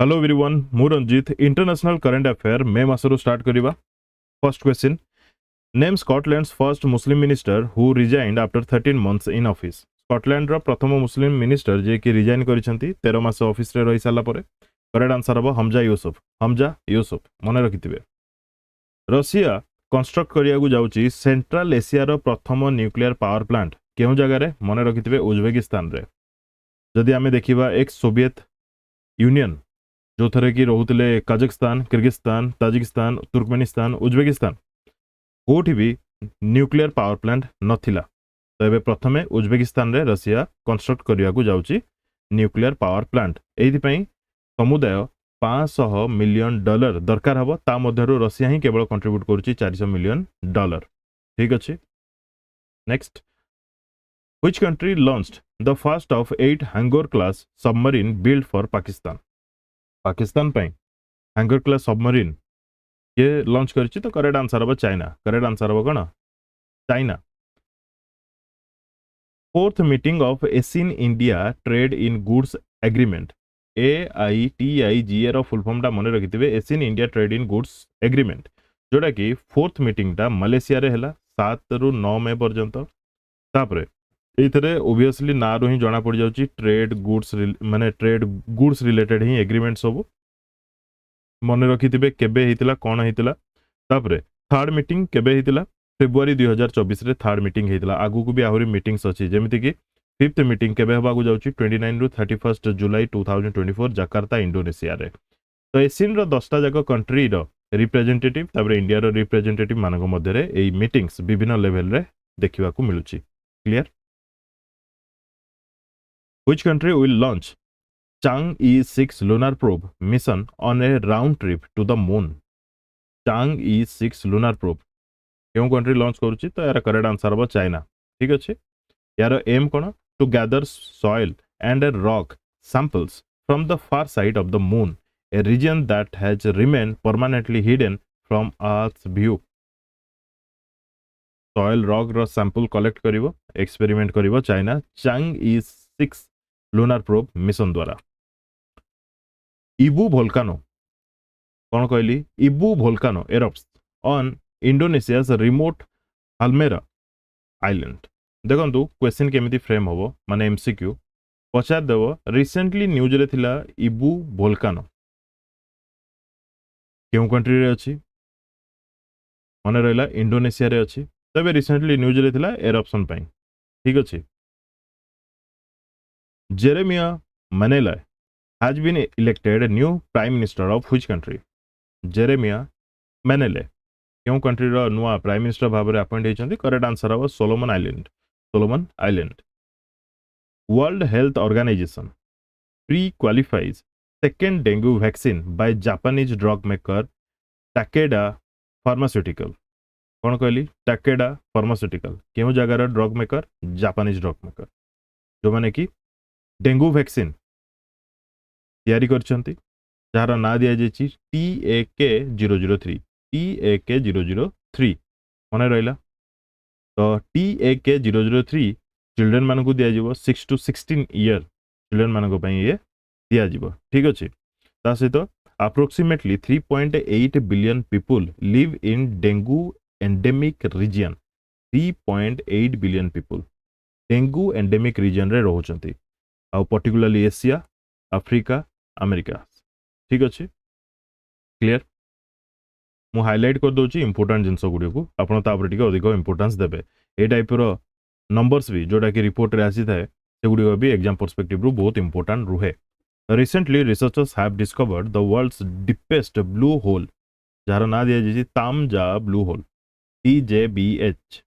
Hello everyone मु Ranjit international current affair मे मासरू स्टार्ट करिबा। First question, name Scotland's first Muslim minister who resigned after 13 months in office. Scotland रो प्रथम Muslim minister जे कि resign करिसेंती 13 मास office रे रहि साला परे। करेक्ट आंसर हबो हमजा यूसुफ मने रखिथिबे। रशिया कंस्ट्रक्ट करियागु जाउची सेंट्रल एशिया रो प्रथम न्यूक्लियर पावर प्लांट केउ जगह रे मने रखिथिबे उज्बेकिस्तान रे। जदि आमे देखिबा एक्स सोवियत यूनियन जो थरे कि रोहुतले Kazakhstan Kyrgyzstan Tajikistan Turkmenistan Uzbekistan कोठी भी न्यूक्लियर पावर प्लांट नथिला। तो एबे प्रथमे उज्बेकिस्तान रे रशिया कंस्ट्रक्ट करियागु जाउची न्यूक्लियर पावर प्लांट। एथि पई समुदाय $500 मिलियन दरकार हबो। ता मध्यरु रशिया ही केवल कंट्रीब्यूट करूची $400 मिलियन। ठीक अछि। Next, which country launched the first of 8 Hangor class submarine build for Pakistan. Pakistan पई हैंगर क्लास सबमरीन ये लॉन्च करछि। तो करेक्ट आंसर हबो चाइना। करेक्ट आंसर हबो कोन China. Fourth meeting of ASEAN India trade in goods agreement AITIGA रो फुल फॉर्म टा मने रखिथिबे ASEAN India trade in goods agreement, जोटा कि फोर्थ मीटिंग टा मलेशिया रे हैला 7 रु 9 मई पर्यंत। तापरे एथरे ओबियसली ना रो ही जणा पड़ जाउची ट्रेड गुड्स माने ट्रेड गुड्स रिलेटेड ही एग्रीमेंट सब मने रखिथिबे केबे हेतिला कोन हेतिला। तापरे थर्ड मीटिंग केबे हेतिला फेब्रुआरी 2024 रे थर्ड मीटिंग हेतिला। आगु को भी आहुरी मीटिंग्स अछि जेमिति कि फिफ्थ मीटिंग केबे हबागु जाउची 29 रु 31 जुलाई 2024 जकार्ता इंडोनेशिया रे। तो एसिन रो 10टा जाक कंट्री रो रिप्रेजेंटेटिव तापरे इंडिया रो रिप्रेजेंटेटिव मानक मध्य रे एई मीटिंग्स विभिन्न लेवल रे देखिबा को मिलुची। Clear. Which country will launch Chang'e-6 lunar probe mission on a round trip to the moon। Chang'e-6 lunar probe क्यों कंट्री लॉन्च करूची। तो यार करेक्ट आंसर हबो चाइना। ठीक अछि। यार एम कोन to gather soil and rock samples from the far side of the moon, a region that has remain permanently hidden from earth view. Soil rock रो sample collect करिवो experiment करिवो China Chang'e-6 lunar probe mission द्वारा। Ibu volcano कौन कहली Ibu volcano erupts on Indonesia's remote Halmahera island. देखंतु question केमिति frame होबो माने एमसीक्यू पचार देबो रिसेंटली न्यूज रे थिला इबू भोल्कानो केउ कंट्री रे अछि माने रहला इंडोनेशिया रे अछि। तबे रिसेंटली न्यूज रे थिला एरप्शन पई। ठीक अछि। जेरेमिया मनेला has been elected new prime minister of which country। Jeremiah Manele क्यों कंट्री रो नुआ प्राइम मिनिस्टर भाबरे अपॉइंट हेचंती। करेक्ट आंसर हबो Solomon island. Solomon island. World Health Organization prequalifies second dengue vaccine by Japanese drug maker Takeda pharmaceutical. कौन कहली Takeda pharmaceutical क्यों जगार drug maker Japanese drug maker जो माने कि डेंगू वैक्सीन तैयारी करछंती जार ना दिया जायछि TAK-003। TAK-003 मने रहिला। तो TAK-003 चिल्ड्रेन मानकु दिया जिवो 6 to 16 ईयर चिल्ड्रेन मानकु पई ये दिया जिवो। ठीक अछि। ता सहित approximately 3.8 billion people live in dengue endemic region. 3.8 billion people dengue endemic region रे रहउचंती आ पर्टिकुलरली एशिया अफ्रीका अमेरिका। ठीक अछि। क्लियर। मु हाइलाइट कर दोची इंपोर्टेंट जिंस गुडी को आपण ता ऊपर टिके अधिक इंपोर्टेंस देबे। ए टाइप रो नंबर्स भी जोटा कि रिपोर्ट रे आसी थाए से गुडी भी एग्जाम पर्सपेक्टिव रो बहुत इंपोर्टेंट रुहे। Recently researchers have discovered the world's deepest blue hole जार ना दिया जी Taam Ja blue hole TJBH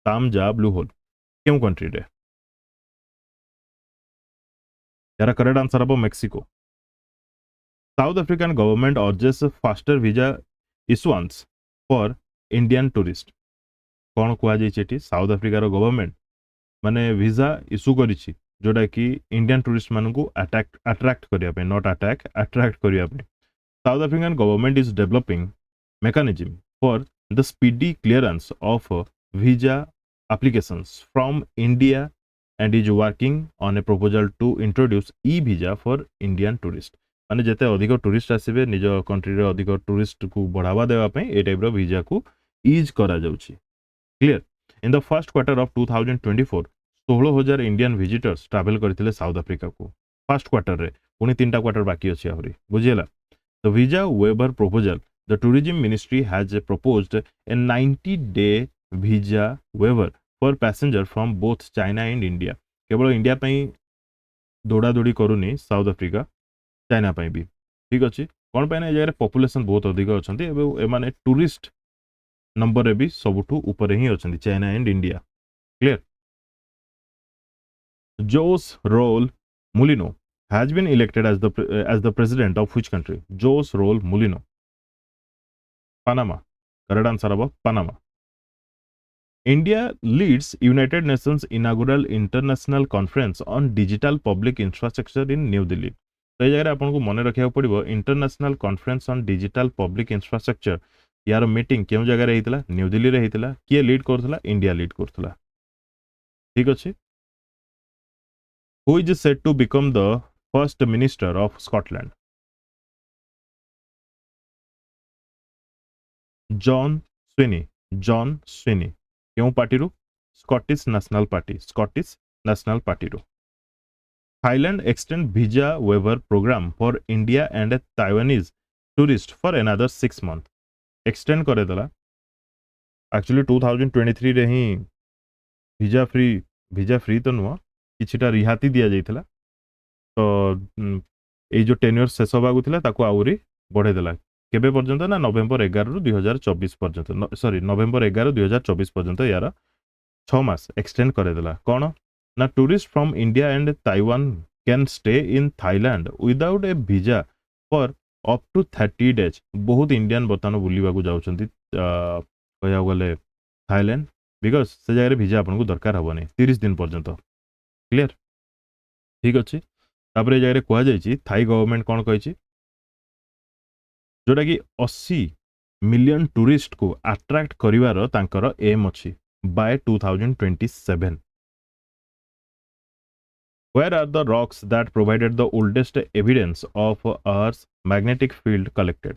Taam Ja blue hole क्यों कंट्री रे। यार करेक्ट आंसर हबो Mexico. South African government urges faster visa issuance for Indian tourist. कौन कुआ जाइछि साउथ अफ्रीकार गवर्नमेंट माने वीजा इशू करिछि जोटा कि इंडियन टूरिस्ट मानकु अट्रैक्ट करिया पे नॉट अटैक अट्रैक्ट करिया पे। South African government is developing mechanism for the speedy clearance of visa applications from India and is working on a proposal to introduce e-visa for Indian tourists। माने जेते अधिक tourist आसीबे निज country रे अधिक tourist को बढ़ावा देवा पई ए टाइप रो वीजा को ईज करा जाउची clear in the first quarter of 2024 16,000 Indian visitors travel करथिले साउथ अफ्रीका को फर्स्ट क्वार्टर रे पुनी तीनटा क्वार्टर बाकी अछि आहुरी बुझियला the visa waiver proposal the tourism ministry has proposed a 90-day visa waiver for passenger from both China and India केवल इंडिया पई दौड़ा दौड़ी करूनी साउथ अफ्रीका चाइना पई भी ठीक अछि कोन पय ना जगह पॉपुलेशन बहुत अधिक अछंती एबे ए माने टूरिस्ट नंबर रे भी सबुठू ऊपर ही अछंती China and India clear Jose Raul Mulino has been elected as the president of which country Jose Raul Mulino Panama correct answer about Panama India leads United Nations inaugural international conference on digital public infrastructure in New Delhi तो ये जगह आपको मन रखा पड़ो international conference on digital public infrastructure यार meeting क्यों जगह रही न्यू दिल्ली रे होता किए लीड करथला इंडिया लीड करथला ठीक अछि who is said to become the first minister of Scotland John Sweeney John Sweeney क्यों पार्टी रू स्कॉटिश नेशनल पार्टी रू Thailand extend visa waiver program for India and Taiwanese tourists for another 6 months. Extend करे दला actually 2023 रे ही visa free तो नुआ किछिटा रिहाती दिया जाइथिला तो ए जो टेन्योर शेष होबाकू थिला ताको आउरी बढ़े देला केबे पर्यंत ना नवेम्बर 11 रु 2024 पर्यंत सॉरी नवेम्बर 11 2024 पर्यंत यार 6 मास एक्सटेंड करे देला कोन ना tourist from India and Taiwan can stay in Thailand without a visa for up to 30 days बहुत इंडियन बर्तमान बुलिबा को जाउछंती कहया गले थाईलैंड बिकॉज से जगह वीजा आपन को दरकार हबनी 30 दिन पर्यंत क्लियर ठीक अछि तापर ए जगह कहया जायछि थाई गवर्नमेंट कोन कहिछि जोटा कि 80 मिलियन टूरिस्ट को अट्रैक्ट करिवार तांकर एम अछि by 2027 where are the rocks that provided the oldest evidence of Earth's magnetic field collected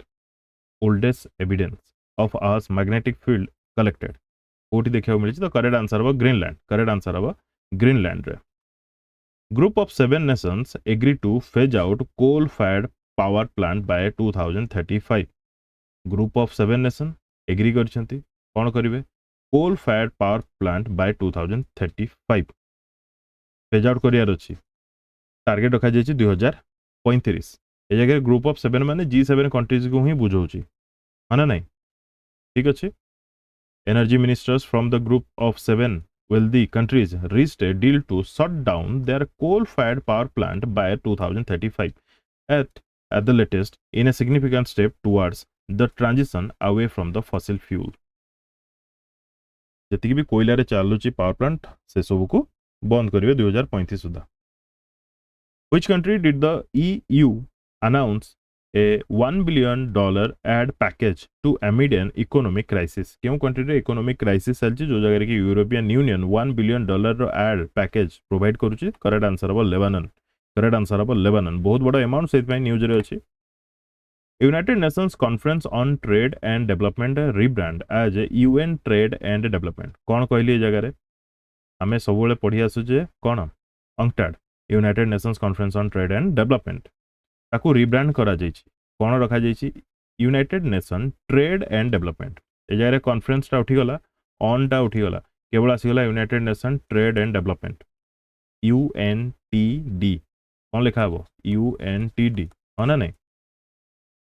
oldest evidence of Earth's magnetic field collected कोठी देखियो मिलिछि तो करेक्ट आंसर हो ग्रीनलैंड रे group of 7 nations agree to phase out coal fired power plant by 2035 group of 7 nation agree करछंती कोन करिवे coal fired power plant by 2035 phase out करियार अछि target रखा जायछि 2035 ए जगह group of 7 माने G7 कंट्रीज को ही बुझौछि माने नहीं ठीक अछि energy ministers from the group of 7 wealthy countries reached a deal to shut down their coal fired power plant by 2035 at the latest in a significant step towards the transition away from the fossil fuel जति भी कोयला रे चालुची power plant से सब को बंद करिवे 2035 सुधा Which country did the EU announce a $1 billion aid package to amid an economic crisis क्यों कंट्री रे इकोनॉमिक क्राइसिस चलची जो जगह कि यूरोपियन यूनियन $1 billion रो एड पैकेज प्रोवाइड करूची करेक्ट आंसर हो लेबानन बहुत बड़ा अमाउंट से पई न्यूज रे अछि United Nations Conference on Trade and Development rebrand as UN Trade and Development कौन कहली जगह रे हमें सबले पढ़ी आसु जे कोन UNCTAD United Nations conference on trade and development ताको रिब्रांड करा जायछि कोन रखा जायछि United Nation trade and development ए जगह कॉन्फ्रेंस ता उठी गला ऑन ता उठी गला केवल आसी गला United Nation trade and development UNTD कोन लिखा हबो UNTD होना नहीं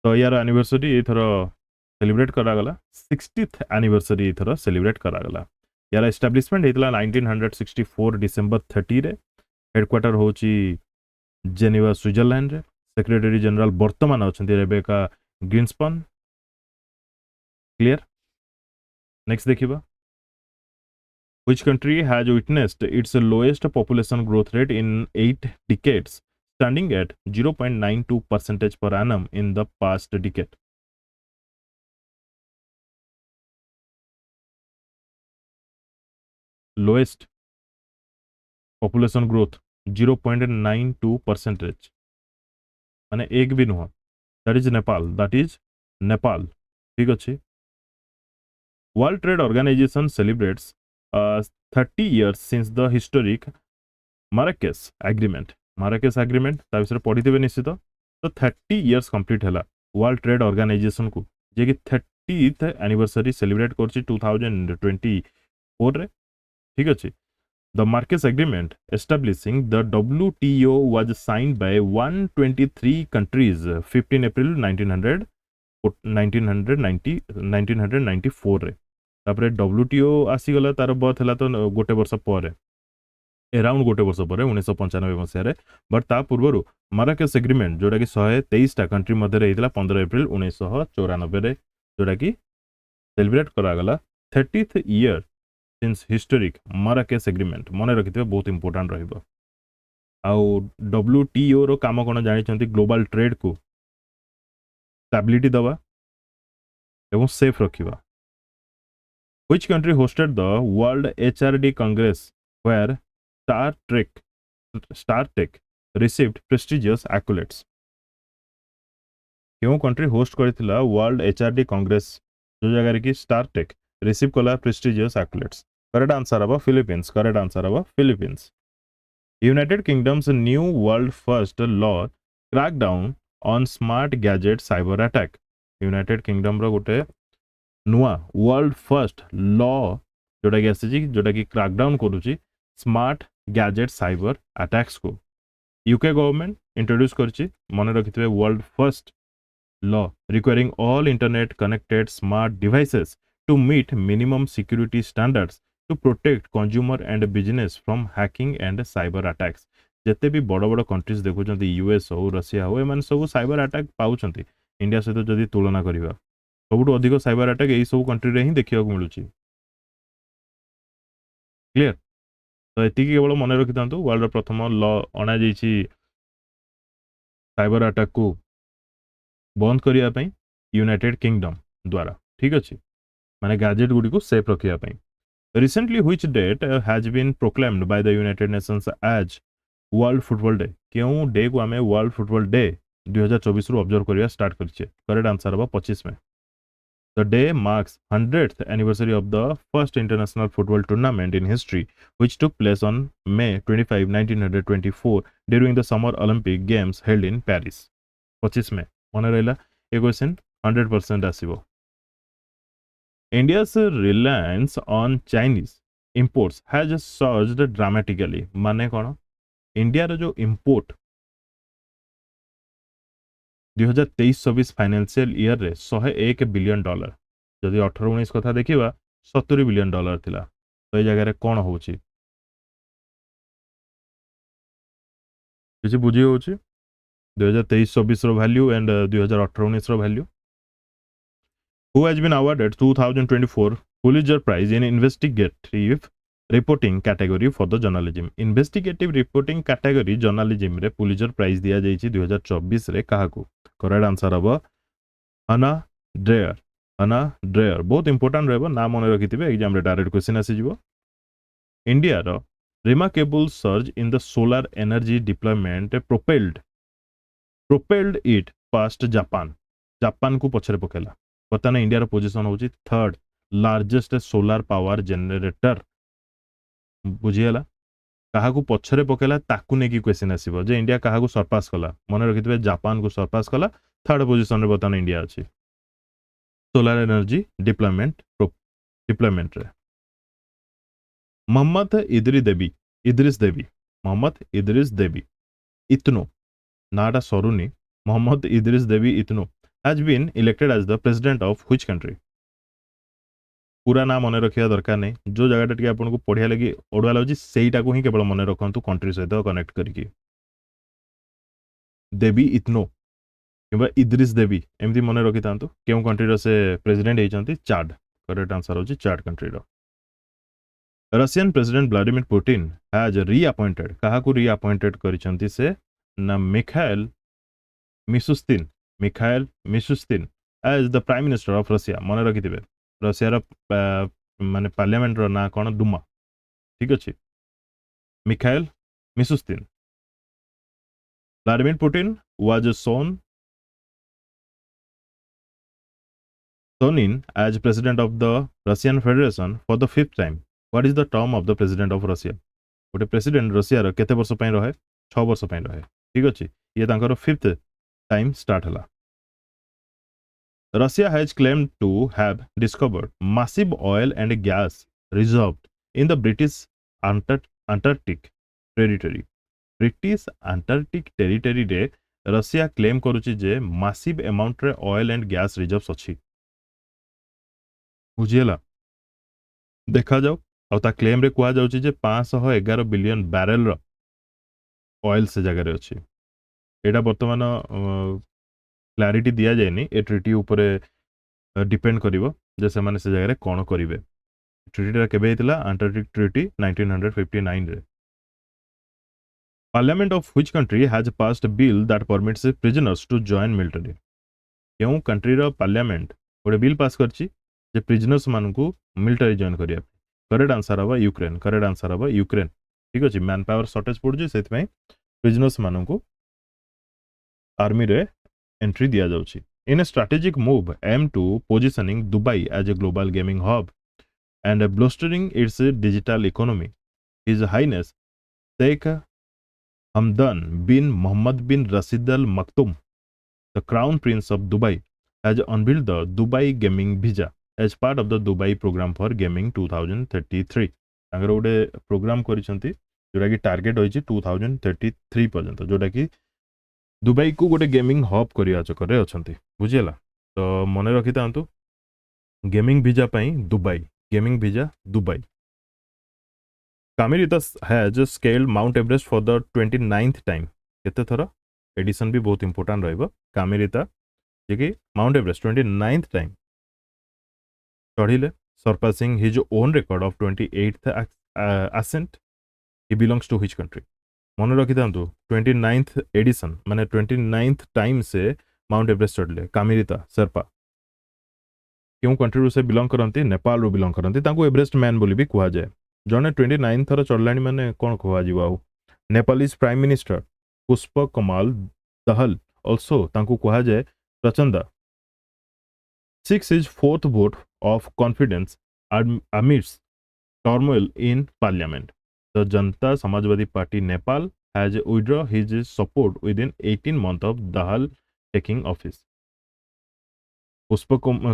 तो यार एनिवर्सरी एथर सेलिब्रेट करा गला 60th एनिवर्सरी एथर सेलिब्रेट करा गला यार एस्टैब्लिशमेंट हेतला 1964 डिसेंबर 30 रे हेडक्वार्टर होची जेनेवा स्विट्जरलैंड रे सेक्रेटरी जनरल वर्तमान अछंती रेबेका ग्रीनस्पन क्लियर नेक्स्ट देखिबा Which country has witnessed its lowest population growth rate in 8 decades standing at 0.92% per annum in the past decade lowest population growth 0.92% माने एक भी नुह, that is Nepal, that is Nepal. ठीक अच्छे। World Trade Organization celebrates 30 years since the historic Marrakesh agreement. Marrakesh agreement ता विषय पढ़ी निश्चित। तो 30 years कंप्लीट है वर्ल्ड ट्रेड ऑर्गेनाइजेशन को, जे कि 30th एनिवर्सरी सेलिब्रेट कर 2024 रे। ठीक अच्छे। The Marquez Agreement establishing the WTO was signed by 123 countries 15 April 1994 रे। तापरे WTO आसीगला तार बर्थ है तो गोटे वर्ष पर, एराउंड गोटे वर्ष पर 1995 मसीह। बट ता पूर्व माराकेस एग्रीमेंट जोटा कि 123टा कंट्री मध्य 15 एप्रिल 1994 जोटा कि सेलिब्रेट करागला 30th year since historic Marrakesh agreement. मन रखिथे बहुत इंपोर्टेंट रहिबो। आउ WTO रो काम कोन जानि ग्लोबल ट्रेड को स्टेबिलिटी दवा एवं safe रखिबा। Which country hosted the World HRD Congress where Star Trek received prestigious accolades? क्यों कंट्री होस्ट करथिला वर्ल्ड एचआरडी कांग्रेस जो जगह रे कि स्टार टेक रिसीव कला प्रेस्टिजियस एक्colades? करेक्ट आंसर हबा फिलीपींस। करेक्ट आंसर हबा Philippines. United Kingdom's new world first law crackdown on smart gadget cyber attack. United Kingdom रो गोटे नुआ वर्ल्ड फर्स्ट लॉ जोटा कि आसी जोटा कि क्रैकडाउन करूची स्मार्ट गैजेट साइबर अटैक्स को। यूके गवर्नमेंट इंट्रोड्यूस करची, मन रखिथे world first law requiring all internet connected smart devices to meet minimum security standards to protect consumer and business from hacking and cyber attacks। जिते भी बड़ बड़ countries देखुं US हो Russia हो एम सब साइबर अटैक पाँच इंडिया सहित जदि तुलना करवा सब अधिक साइबर अटैक यही सब कंट्री रे ही देखा मिलूँ। क्लियर। तो ये केवल मन रखि था वर्ल्ड प्रथम लॉ अणा साइबर अटैक को बंद करने यूनाइटेड किंगडम द्वारा। ठीक अच्छे। माने गैजेट गुडी को सेफ रखिया। Recently which date has been proclaimed by the United Nations as world football day? क्यों डे को आम वर्ल्ड फुटबॉल डे 2024 ऑब्जर्व करिया स्टार्ट करिछे? करेक्ट आंसर हबा 25 में। The day marks 100th anniversary of the first international football tournament in history which took place on May 25, 1924 during the Summer Olympic Games held in Paris। 25 में मन रहा ये question 100% आसीबो। India's reliance on Chinese imports has surged dramatically। माने कौन? India रो जो import 2023-24 financial year रे 101 billion dollar, जदि 18-19 कथा देखिबा 70 बिलियन डॉलर थिला। तो ये जगह रे कौन होची किछि बुझी होची 2023-24 रो वैल्यू एंड 2018-19 रो value. Who has been awarded 2024 Pulitzer Prize in Investigative Reporting category for the journalism? Investigative Reporting category journalism रे पुलिजर प्राइज दिया जाइछि 2024 रे काहाकू? करेक्ट आंसर हबो हना ड्रेयर। हना ड्रेयर बहुत इंपोर्टेंट रहबो, ना मन रखिथिबे एग्जाम रे डायरेक्ट क्वेश्चन आसीजिवो। इंडिया रो remarkable surge in the solar energy deployment propelled it past Japan. Japan को पछरे पकेला। पता ना इंडिया पोजीशन होची third largest solar power generator. बुझीगला कहा को पछरे पकेला ताकू ने की क्वेश्चन आसीबो जे इंडिया कहा को सरपास कला। मन रखितबे जापान को सरपास कला, थर्ड पोजीशन रे बताना इंडिया अछि सोलार एनर्जी डिप्लॉयमेंट रे। मोहम्मद इद्रिस देवी मोहम्मद इद्रिस देवी इतनो नाटा सरुनी मोहम्मद इद्रिस देवी इतनो has been elected as the president of which country? पूरा ना मन रखिया दरकार नहीं, जो जगह टे आपको पढ़िया लगी ओडवा लगी सेटा को ही केवल मन रखु कंट्री सहित कनेक्ट करके। देवी इतनो कि इद्रिस देवी एमती मन रखि था क्यों कंट्री से प्रेसिडेंट होती? चाड। करेक्ट आंसर होची चाड कंट्री रो। Russian president Vladimir Putin has reappointed कहा को रीअपॉइंटेड करिसंती से ना Mikhail Mishustin as the prime minister of Russia. मन रखिथिबे रशिया रो माने पार्लियामेंट रो ना कोन? डुमा। ठीक अछि Mikhail Mishustin. Vladimir Putin was sworn in as president of the Russian Federation for the fifth time. What is the term of the president of Russia? ଗୋଟେ president ରଷିଆର କେତେ ବର୍ଷ ପାଇଁ ରହେ? 6 ବର୍ଷ ପାଇଁ ରହେ। ଠିକ ଅଛି, ଇଏ ତାଙ୍କର ଫିଫ୍ଥ ଟାଇମ୍ ଷ୍ଟାର୍ଟ ହେଲା। Russia has claimed to have discovered massive oil and gas reserves in the British Antarctic territory. British Antarctic territory ରେ ରଷିଆ କ୍ଲେମ୍ କରୁଛି ଯେ massive ଆମାଉଣ୍ଟରେ oil and gas reserves ଅଛି। ବୁଝିହେଲା? ଦେଖାଯାଉ। ଆଉ ତା କ୍ଲେମ୍ରେ କୁହାଯାଉଛି ଯେ 511 ବିଲିୟନ ବ୍ୟାରେଲର ଅଏଲ୍ ସେ ଜାଗାରେ ଅଛି। ଏଇଟା ବର୍ତ୍ତମାନ କ୍ଲାରିଟି ଦିଆଯାଇନି, ଏ ଟ୍ରିଟି ଉପରେ ଡିପେଣ୍ଡ କରିବ ଯେ ସେମାନେ ସେ ଜାଗାରେ କ'ଣ କରିବେ। ଟ୍ରିଟିଟା କେବେ ହେଇଥିଲା? ଆଣ୍ଟାର୍କଟିକ୍ ଟ୍ରିଟି 1959ରେ। Parliament of which country has passed a bill that permits prisoners to join military? କେଉଁ କଣ୍ଟ୍ରିର ପାର୍ଲିଆମେଣ୍ଟ ଗୋଟେ ବିଲ୍ ପାସ୍ କରିଛି ଯେ ପ୍ରିଜନର୍ସ ମାନଙ୍କୁ ମିଲିଟାରୀ ଜଏନ୍ କରିବା ପାଇଁ? କରେକ୍ଟ ଆନ୍ସର ହବ ୟୁକ୍ରେନ୍। କରେକ୍ଟ ଆନ୍ସର ହବ ୟୁକ୍ରେନ୍। ଠିକ ଅଛି, ମ୍ୟାନ୍ ପାୱାର ସର୍ଟେଜ ପଡୁଛି, ସେଥିପାଇଁ ପ୍ରିଜନର୍ସ ମାନଙ୍କୁ ଆର୍ମିରେ ଏଣ୍ଟ୍ରି ଦିଆଯାଉଛି। In a strategic move aimed to positioning Dubai as a global gaming hub and bolstering its digital economy, His Highness Sheikh Hamdan bin Mohammed bin Rashid Al Maktoum, the Crown Prince of Dubai, has unveiled the Dubai Gaming Visa as part of the Dubai Program for Gaming 2033. ତାଙ୍କର ଗୋଟେ programme କରିଛନ୍ତି ଯୋଉଟାକି target ହୋଇଛି 2033 ପର୍ଯ୍ୟନ୍ତ, ଯୋଉଟାକି ଦୁବାଇକୁ ଗୋଟେ gaming hub କରିବା ଚକରରେ ଅଛନ୍ତି। ବୁଝିହେଲା? ତ ମନେ ରଖିଥାନ୍ତୁ ଗେମିଂ ଭିଜା ପାଇଁ Dubai, gaming visa Dubai. Kamiritas has scaled Mount Everest for the 29th time. କେତେ ଥର? ଏଡିସନ୍ ବି ବହୁତ ଇମ୍ପୋର୍ଟାଣ୍ଟ ରହିବ। କାମିରିତା ଯିଏକି ମାଉଣ୍ଟ ଏଭରେଷ୍ଟ 29th ଟାଇମ୍ ଚଢ଼ିଲେ, surpassing his own record of 28th ascent. He belongs to which country? ମନେ ରଖିଥାନ୍ତୁ 29th Edison ମାନେ 29th time ସେ ମାଉଣ୍ଟ ଏଭରେଷ୍ଟ ଚଢ଼ିଲେ। କାମିରିତା ସେର୍ପା କେଉଁ କଣ୍ଟ୍ରିରୁ ସେ ବିଲଙ୍ଗ କରନ୍ତି? ନେପାଳରୁ ବିଲଙ୍ଗ କରନ୍ତି। ତାଙ୍କୁ ଏଭରେଷ୍ଟ ମ୍ୟାନ୍ ବୋଲି ବି କୁହାଯାଏ। ଜଣେ 29 ଥର ଚଢ଼ିଲାଣି ମାନେ କ'ଣ କୁହାଯିବ ଆଉ। ନେପାଲିଜ୍ ପ୍ରାଇମ୍ ମିନିଷ୍ଟର ପୁଷ୍ପ କମାଲ ଦହଲ ଅଲସୋ ତାଙ୍କୁ କୁହାଯାଏ ପ୍ରଚଣ୍ଡା। 6 is fourth vote of confidence amidst turmoil in parliament. The Janata Samajwadi Party Nepal has withdrawn his support within 18 months of Dahal taking office. ପୁଷ୍ପ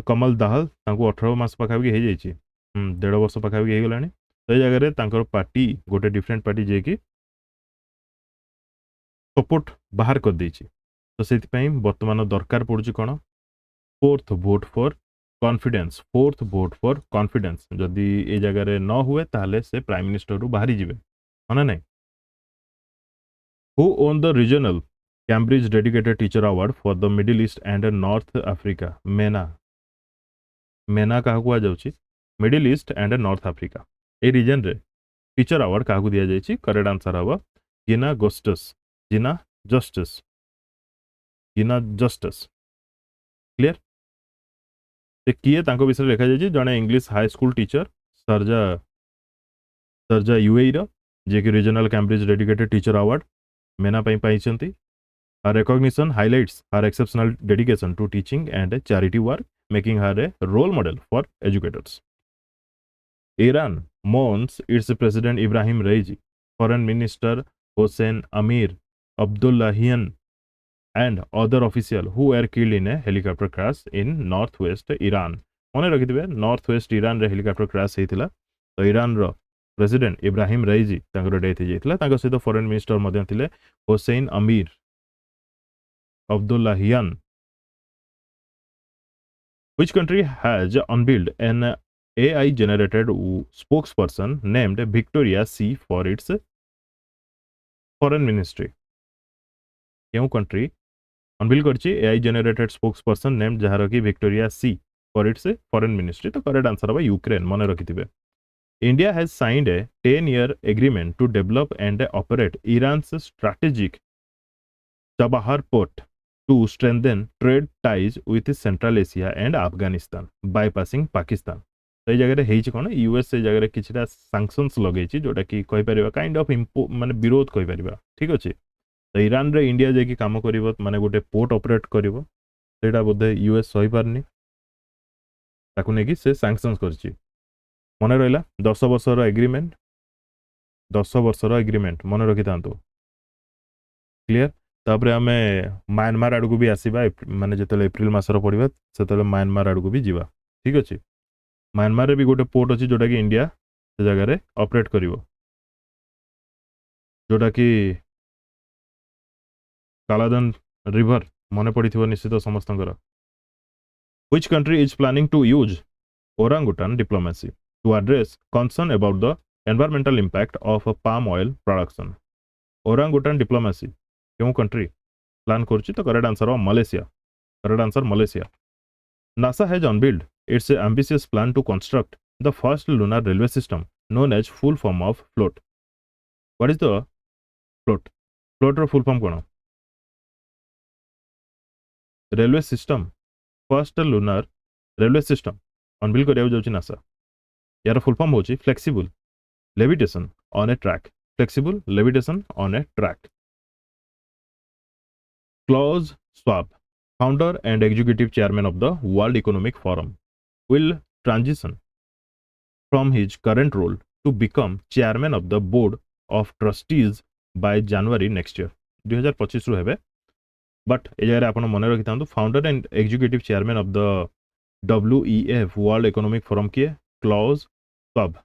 କମଲ ଦାହାଲ ତାଙ୍କୁ 18 ମାସ ପାଖାପାଖି ହେଇଯାଇଛି, 1.5 ବର୍ଷ ପାଖାପାଖି ହେଇଗଲାଣି। ସେଇ ଜାଗାରେ ତାଙ୍କର ପାର୍ଟି ଗୋଟେ ଡିଫରେଣ୍ଟ ପାର୍ଟି ଯିଏକି ସପୋର୍ଟ ବାହାର କରିଦେଇଛି। ତ ସେଥିପାଇଁ ବର୍ତ୍ତମାନ ଦରକାର ପଡୁଛି କ'ଣ? Fourth vote for confidence. Fourth vote for confidence ଯଦି ଏ ଜାଗାରେ ନ ହୁଏ ତାହେଲେ ସେ ପ୍ରାଇମ୍ ମିନିଷ୍ଟରରୁ ବାହାରି ଯିବେ, ହଁ ନା ନାଇଁ? Who won the regional Cambridge Dedicated Teacher Award for the Middle East and North Africa? MENA। MENA କାହାକୁ କୁହାଯାଉଛି? Middle east and north Africa. এই ରିଜନରେ ଟିଚର ଆୱାର୍ଡ କାହାକୁ ଦିଆଯାଇଛି? କରେକ୍ଟ ଆନ୍ସର ହବ ଗିନା ଗୋଷ୍ଟସ୍। ଗିନା ଜଷ୍ଟସ୍। ଗିନା ଜଷ୍ଟସ୍। କ୍ଲିୟର? ସେ କିଏ ତାଙ୍କ ବିଷୟରେ ଲେଖାଯାଇଛି? ଜଣେ ଇଂଲିଶ ହାଇସ୍କୁଲ ଟିଚର ସର୍ଜା ୟୁଏଇର, ଯିଏକି regional Cambridge dedicated teacher award MENA ପାଇଁ ପାଇଛନ୍ତି। Her recognition highlights her exceptional dedication to teaching and charity work, making her a role model for educators. Iran mourns its President Ibrahim Raisi, Foreign Minister Hossein Amir Abdullahian, and other officials who were killed in a helicopter crash in northwest Iran. ମନେ ରଖିଥିବେ northwest ଇରାନରେ helicopter crash ହେଇଥିଲା। ତ ଇରାନର president Ibrahim ରାଇଜି ତାଙ୍କର death ହେଇଯାଇଥିଲା। ତାଙ୍କ ସହିତ ଫରେନ୍ ମିନିଷ୍ଟର ମଧ୍ୟ ଥିଲେ ହୋସେନ୍ ଅମୀର Abdullahian. Which country has unveiled an AI generated spokesperson named Victoria C for its foreign ministry? କେଉଁ country unveil କରିଛି AI generated spokesperson named ଯାହାର କି Victoria C for its foreign ministry? ତ କରେକ୍ଟ ଆନ୍ସର ହବ Ukraine. ମନେ ରଖିଥିବେ। India has signed a 10-year agreement to develop and operate Iran's strategic Chabahar port to strengthen trade ties with Central Asia and Afghanistan, bypassing Pakistan. तो ये जगह ହେଇଛି କ'ଣ? US ସେ ଜାଗାରେ କିଛିଟା ସାଙ୍କସନ୍ସ ଲଗେଇଛି, ଯୋଉଟା କି କହିପାରିବା କାଇଣ୍ଡ ଅଫ୍ ମାନେ ବିରୋଧ କହିପାରିବା। ଠିକ ଅଛି, तो ईरान रे इंडिया जाकि काम करिवो माने गोटे पोर्ट ऑपरेट करिवो सेटा बोधे यूएस सही पारनी ताकू नेकी से सैंक्शंस करछि मने रहला 10 वर्षर एग्रीमेंट 10 वर्षर एग्रीमेंट मने रखि तांतो क्लियर तापरे आमे म्यांमार आडू को भी आसीबा माने जेतले एप्रिल मासर पड़िबा सेतले म्यांमार आडू को भी जीवा ठीक अछि म्यांमार रे भी गोटे पोर्ट अछि जोटा कि इंडिया से जगह रे ऑपरेट करिवो जोटा कि कालादन रिवर मने पड़िथिबो निश्चित समस्तंकर which country is planning to use orangutan diplomacy to address concern about the environmental impact of palm oil production orangutan diplomacy क्यों कंट्री प्लान करछि तो correct answer of Malaysia correct answer Malaysia NASA has unveiled its ambitious plan to construct the first lunar railway system known as full form of float what is the float ର full form कोन railway system first lunar railway system unveil करिया जाउछि NASA यार full form होछि flexible levitation on a track flexible levitation on a track Klaus Schwab founder and executive chairman of the World Economic Forum will transition from his current role to become chairman of the board of trustees by January next year 2025 रु हेबे but ए जगह आपण मने रखि तांतु founder and executive chairman of the WEF World Economic Forum किए Klaus Schwab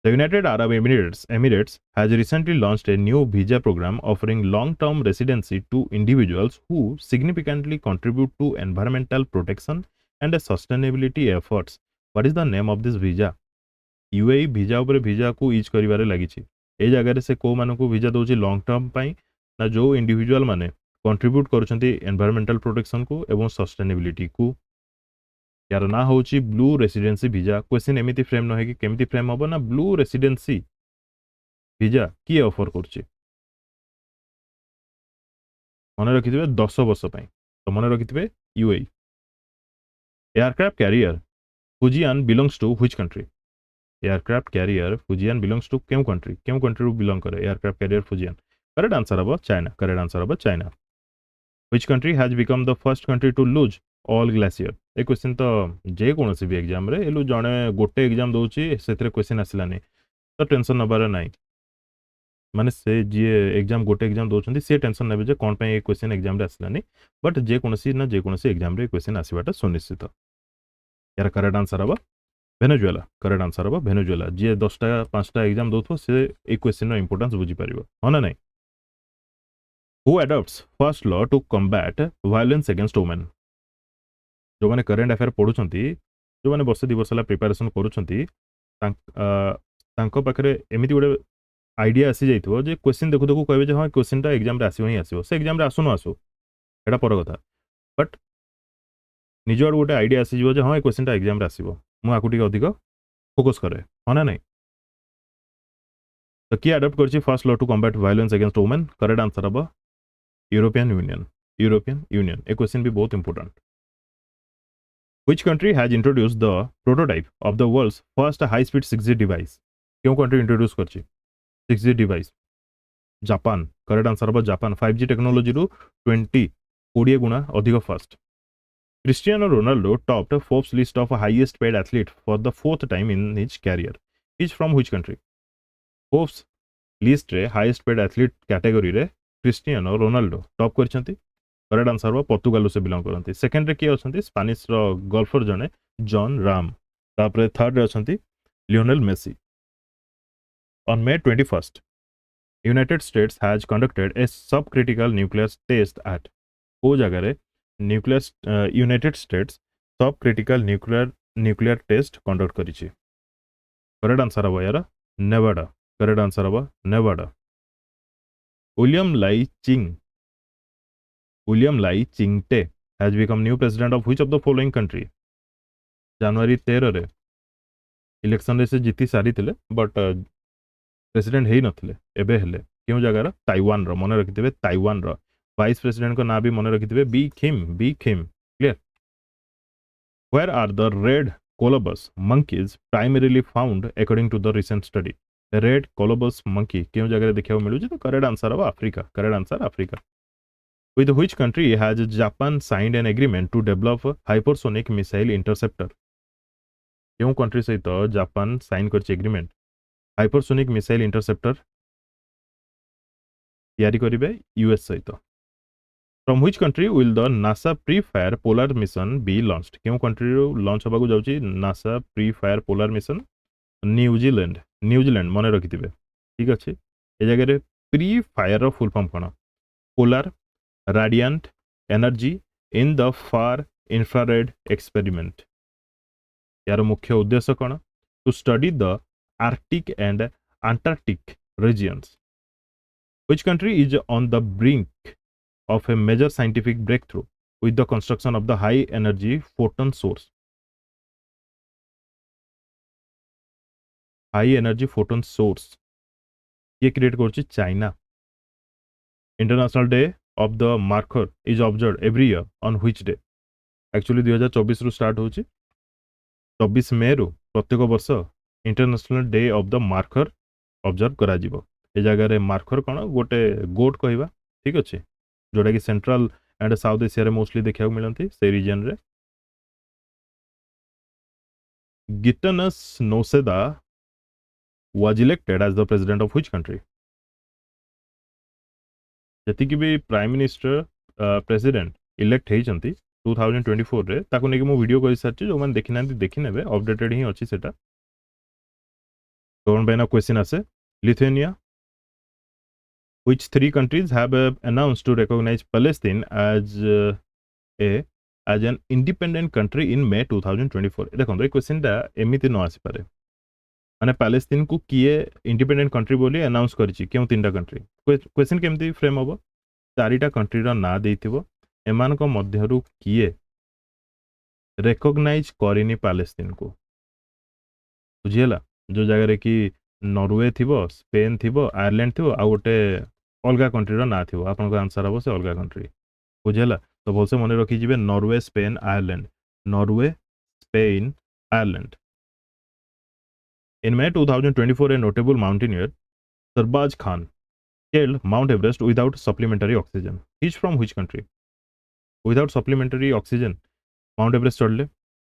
The United Arab Emirates has recently launched a new visa program offering long-term residency to individuals who significantly contribute to environmental protection and sustainability efforts. What is the name of this visa? UAE visa ऊपर visa को use करिवारे लागि छि ए जगह रे से को मानको visa दोछि long term पई ना जो इंडिविजुअल माने कंट्रीब्यूट करूछंती एनवायरमेंटल प्रोटेक्शन को एवं सस्टेनेबिलिटी को यार ना होची ब्लू रेसिडेंसी वीजा क्वेश्चन एमिति फ्रेम न है कि केमिति फ्रेम होबो ना ब्लू रेसिडेंसी वीजा की ऑफर करछि मने रखिथिबे 10 वर्ष पई तो मने रखिथिबे UAE aircraft carrier Fujian belongs to which country aircraft carrier Fujian belongs to केम कंट्री बिलोंग करे aircraft carrier Fujian correct answer अब चाइना करेक्ट आंसर अब China which country has become the first country to lose all glacier A question तो जे कोनोसी भी exam रे एलु जणे गोटे एग्जाम दोउची सेतरे क्वेश्चन आसिलानी तो टेंशन नबार नाही माने से जे एग्जाम गोटे एग्जाम दोउछंती से टेंशन नेबे जे कोन पे ए क्वेश्चन एग्जाम रे आसिलानी बट जे कोनोसी एग्जाम रे क्वेश्चन आसीबाटा सुनिश्चित यार करेक्ट आंसर अब वेनेजुएला करेक्ट आंसर अब वेनेजुएला जे 10टा 5टा एग्जाम दोथो से ए क्वेश्चन रो इंपोर्टेंस बुझी परिबो होना नाही who adopts first law to combat violence against women जो मैंने करेन्ट अफेयर पढ़ुंट जो मैंने वर्ष 2 वर्ष प्रिपेरेसन करें एमती गोटे आइडिया आसी जाइए जे क्वेश्चन देखु देखु कहे हाँ क्वेश्चनटा एग्जाम आसो ही आसो से एग्जाम आसुन आसो एटा पर कथा बट निज आड़ गोटे आइडिया आसीज हाँ ये क्वेश्चनटा एग्जाम आसो मुझे अधिक फोकस करे हाँ ना नहीं तो किए अडप्ट कर first law to combat violence against women correct answer हम यूरोपियन यूनियन ए क्वेश्चन भी बहुत important Which country has introduced the prototype of the world's first high-speed 6G device? क्यों country introduce करछि 6G device? Japan correct answer अब Japan 5G technology रु 20 गुना अधिक fast Cristiano Ronaldo topped Forbes list of highest paid athlete for the 4th time in his career is from which country Forbes list रे highest paid athlete category रे Cristiano Ronaldo top करछंती correct answer वो Portugal से belong करते second रे किए अच्छा Spanish रो गोल्फर जने जॉन राम तापरे थर्ड रे अच्छा Lionel Messi on May 21st United States has conducted a sub critical nuclear test at को जगह रे nuclear United States sub critical nuclear test conduct करिछि करेक्ट आंसर अब यार नेवाडा करेक्ट आंसर अब Nevada William Lai Ching-te has become new president of which of the following country? January 13 रे election रे से जीती सारी थिले बट प्रेसिडेंट हेई नथिले एबे हेले क्यों जगह ताइवान रो मने रखिथिबे ताइवान रो वाइस प्रेसिडेंट को ना भी मने रखिथिबे Bi-khim clear Where are the red colobus monkeys primarily found according to the recent study? Red colobus monkey क्यों जगह देखा मिलूँ तो करेक्ट आंसर हम Africa correct answer Africa with which country has Japan signed an agreement to develop a hypersonic missile interceptor क्यों country सहित Japan sign कर agreement hypersonic missile interceptor तैयारी करिवे यूएस सहित from which country will the NASA pre fire polar mission be launched क्यों country रो launch होबाकू जाउची NASA pre fire polar mission New Zealand New Zealand मन रखिथिबे ठीक अछि ए जगह रे प्री फायर रो फुल फॉर्म कोन polar radiant energy in the far infrared experiment यार मुख्य उद्देश्य कौन to study the Arctic and Antarctic regions which country is on the brink of a major scientific breakthrough with the construction of the high energy photon source ये create करछि China international day of the marker is observed every year on which day actually 2024 रु start होछि 24 मे रु प्रत्येक वर्ष international day of the marker observe करा जिवो ए जगह रे मार्कर कोन गोटे गोट कहबा ठीक अछि जोटा कि सेंट्रल एंड साउथ एशिया रे मोस्टली देखा मिलती से रीजन रे गिटनस नोसेदा was elected as the president of which country जति कि भी प्राइम मिनिस्टर प्रेसिडेंट इलेक्ट हेइचंती 2024 रे ताको नेकी मो वीडियो करि सारछि जो मन देखिनांती देखि नेबे अपडेटेड ही अछि सेटा कोन बेना क्वेश्चन आसे Lithuania which three countries have announced to recognize Palestine as an independent country in May 2024 देखो ए क्वेश्चन दा एमिति न आसी पारे माने पैलेस्तीन को किए इंडिपेंडेंट कंट्री बोली अनाउंस करिछि क्यों तीनटा कंट्री क्वेश्चन केमती फ्रेम हबो चारिटा कंट्री रा ना देइथिबो एमान को मध्यरु किए रिकॉग्नाइज करिनी पैलेस्तीन को बुझियला जो जगह रे कि नॉर्वे थिबो स्पेन थिबो आयरलैंड थिबो आ गोटे अलगा कंट्री रा ना थिबो आपन को आंसर हबो से अलगा कंट्री बुझियला तो भलसे मने रखि जिवे Norway Spain Ireland In May 2024, a notable mountaineer, Sarbaj Khan, scaled Mount Everest without supplementary oxygen. He's from which country? Without supplementary oxygen, Mount Everest चढ़ले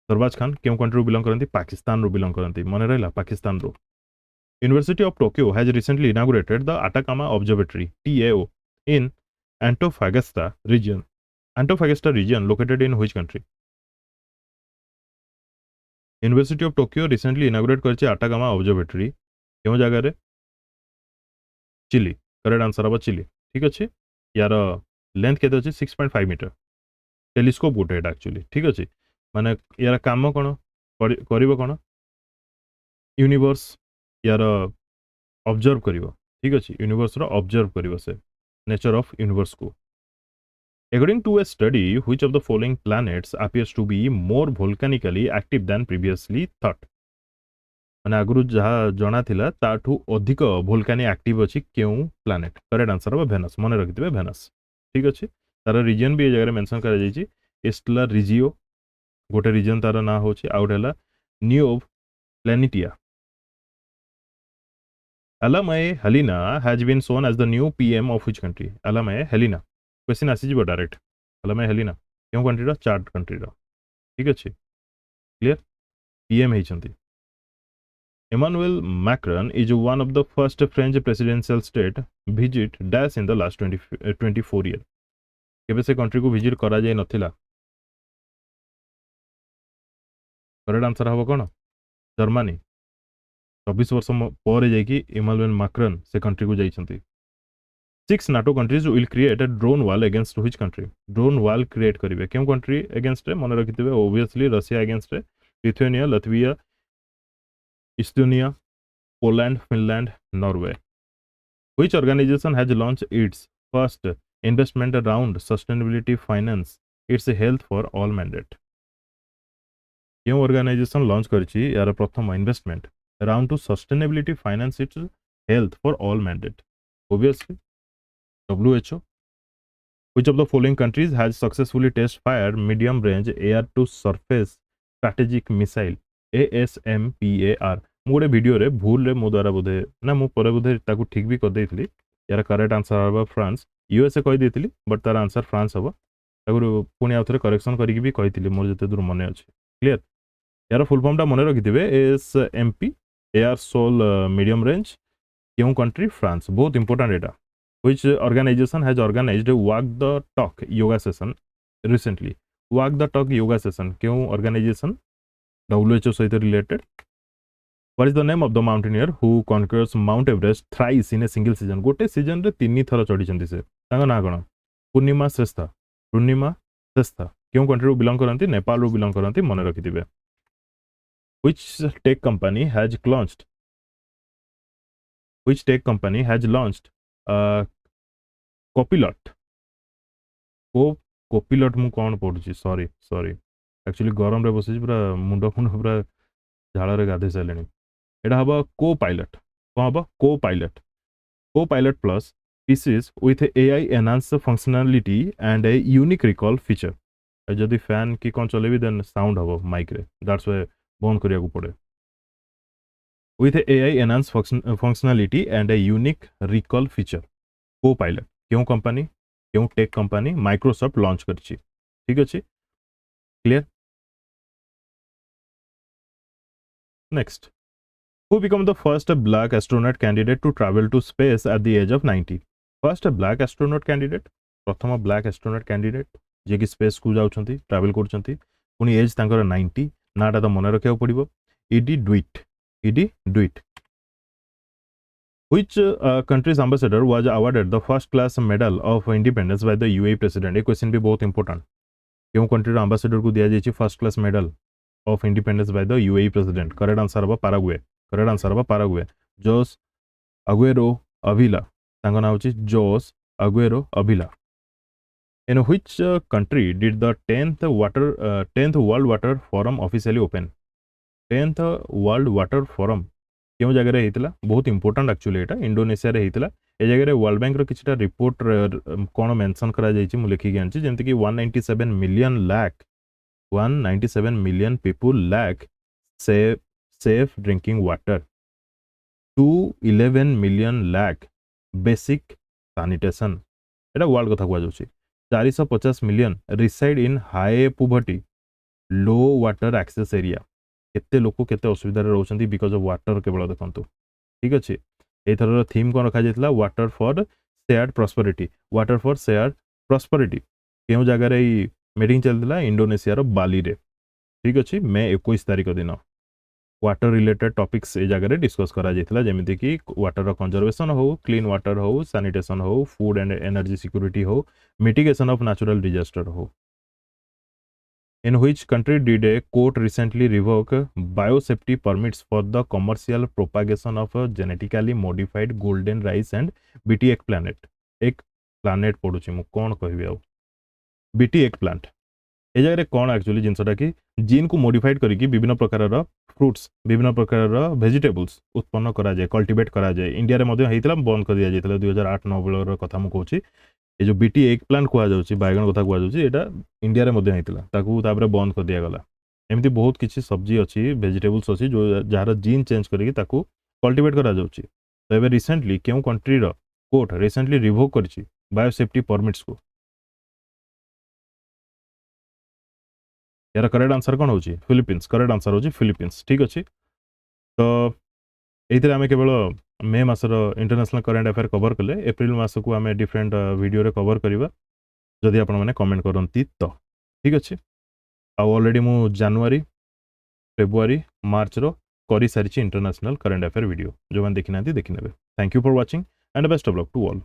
सरबाज खान क्यों कंट्री बिलोंग करती पाकिस्तान रो बिलोंग करती मन रहा पाकिस्तान रो university of Tokyo has recently inaugurated the Atacama Observatory TAO in Antofagasta region located in which country? University of Tokyo recently inaugurate करछि आटागामा observatory क्यों जगह रे चिली करेक्ट आंसर हबो चिली ठीक अछि यार लेंथ केते अछि 6.5 मीटर टेलीस्कोप गोटे एटा एक्चुअली ठीक अछि माने यार काम कोन करिवो कोन यूनिवर्स यार ऑब्जर्व करिवो ठीक अछि यूनिवर्स रो ऑब्जर्व करिवो से नेचर ऑफ यूनिवर्स को According to a study, which of the following planets appears to be more volcanically active than previously thought? माने आगुरु जहा जणा थिला ताठू अधिक वोल्कानी एक्टिव अछि क्यों प्लैनेट करेक्ट आंसर हो वेनस मने रखितबे वेनस ठीक अछि तार रीजन भी ए जगह मेंशन करा जायछि एस्टलर रिजियो गोटे रीजन तार ना होछि आउट हला new प्लैनेटिया Alamae Helena has been shown as the new PM of which country? Alamae Helena question आसी जीवो डायरेक्ट Alamae Helena क्यों कंट्री रो चार्ट कंट्री रो ठीक अछि क्लियर पीएम हेचंती Emmanuel Macron is one of the first French presidential state visit dash in the last 24 year केबे से कंट्री को विजिट करा जाय नथिला करेक्ट आंसर हबो कोन जर्मनी 24 वर्ष पर जायकी इमानुएल मैक्रॉन से कंट्री को जाइछंती 6 NATO countries will create a drone wall against which country? Drone wall create करिवे क्यों country against मन रखिथिबे obviously Russia against Lithuania, Latvia, Estonia, Poland, Finland, Norway. Which organization has launched its first investment round sustainability finance its health for all mandate? क्यों organization launch करछि यार प्रथम investment round to sustainability finance its health for all mandate? Obviously WHO. Which of the following countries has successfully test fired medium range air to surface strategic missile ASMPAR मु गोटे video रे भूल रे मो द्वारा बोधे ना मु परे बोधे ताकू ठीक भी कर देइथिली यार करेक्ट आंसर हबा फ्रांस यूएसए कहि देइथिली बट तार आंसर फ्रांस हबा ताकू पुणी आउथरे करेक्शन करिकि भी कहिथिली मोर जते दूर मने अछि क्लियर यार फुल फॉर्म टा मने रखिथिबे SMP air sol medium range क्यों कंट्री फ्रांस बहुत इंपोर्टेंट एटा which organization has organized walk the talk yoga session recently walk the talk yoga session क्यों organization WHO सहित related what is the name of the mountaineer who conquers Mount Everest thrice in a single season गोटे season रे तीन थर चढ़ी से तांगा ना कोन पूर्णिमा श्रेष्ठ क्यों कंट्री रू बिलोंग करंती नेपाल रू बिलोंग करंती मने रखिथिबे which tech company has launched Copilot Copilot मु कौन पढ़ुची सॉरी एक्चुअली गरम रे बसिच पूरा मुंडो पूरा झाड़ रे गाधे सालेनी एटा हबा Copilot कोन हबा Copilot plus pieces with AI enhanced functionality and a unique recall feature जदि फैन की कौन चलेबी देन साउंड हबो माइक रे दैट्स व्हाई बंद करिया को पड़े with AI enhanced functionality and a unique recall feature Copilot क्यों कंपनी क्यों टेक कंपनी माइक्रोसॉफ्ट लॉन्च करछि ठीक अछि clear next who became the first black astronaut candidate to travel to space at the age of 90 first black astronaut candidate प्रथम black astronaut candidate जे कि space को जाउछंती travel करछंती पुनी as तांकर 90 नाटा तो मन रखिया पड़िबो ईडी ड्विट Which country's ambassador was awarded the first class medal of independence by the UAE president? A question भी बहुत important. क्यों कंट्री रो ambassador को दिया जाइए first class medal of independence by the UAE president? Correct answer हबा Paraguay. Jose Aguero Avila. तांको नाम होची Jose Aguero Avila. In which country did the 10th World Water Forum officially open? 10th World Water Forum क्यों जगह रे हेतिला बहुत important actually एटा Indonesia रे हेतिला ए जगह रे वर्ल्ड बैंक रो किछटा रिपोर्ट कोन मेंशन करा जायछि मु लिखि गयांछि जेंति कि 197 million people lack safe drinking water 211 million lack basic sanitation एटा वर्ल्ड कथा कुआ जाउछि 450 million reside in high poverty low water access area केते लोक केते असुविधा रे रहउछंती बिकॉज ऑफ वाटर केवल देखंतु ठीक अछि एथर थीम कोन रखा जायतला वाटर फॉर शेयर्ड प्रॉस्पेरिटी केउ जगह रे मीटिंग चलतला इंडोनेशिया रो बाली रे ठीक अछि मे 21 तारिख दिन वाटर रिलेटेड टॉपिक्स ए जगह रे डिस्कस करा जायतला जेमिति कि वाटर रो कंजर्वेशन हो क्लीन वाटर हो सैनिटेशन हो फूड एंड एनर्जी सिक्योरिटी हो मिटिगेशन ऑफ नेचुरल डिजास्टर हो In which country did a court recently revoke biosafety permits for the commercial propagation of a genetically modified golden rice and BT eggplant? एक planet पड़ुछि मु कोन कहबी आ BT eggplant ए जगह रे कोन actually जिंसटा कि gene को modified करिकि विभिन्न प्रकार रो फ्रूट्स विभिन्न प्रकार रो वेजिटेबल्स उत्पन्न करा जाय कल्टीवेट करा जाय इंडिया रे मध्ये हेतिला बंद कर दिया जेतला 2008-9 बेलर कथा मु कहूछि ए जो बीटी एग प्लांट कुआ जाउछि बायगन कथा कुआ जाउछि एटा इंडिया रे मध्ये हेतिला ताकू ताबरे बंद कर दिया गला एमती बहुत किछि सब्जी अछि वेजिटेबल्स अछि जो जहार जीन चेंज करिकि ताकू कल्टीवेट करा जाउछि तो एबे रिसेंटली केउ कंट्री रो कोर्ट रिसेंटली रिवोक करछि बायोसेफ्टी परमिट्स को यार करेक्ट आंसर कोन होछि फिलीपींस करेक्ट आंसर होछि फिलीपींस ठीक अछि तो एइतरे आमे केवल मे मासर इंटरनेशनल करंट अफेयर कवर कले एप्रिल मास को आमे डिफरेंट वीडियो रे कवर करिबा जदि आपण माने कमेंट करंती तो ठीक अछि आ ऑलरेडी मु जनवरी फेब्रुआरी मार्च रो करी सारिछि इंटरनेशनल करंट अफेयर वीडियो जो माने देखिनांती देखिनेबे thank you for watching and best of luck to all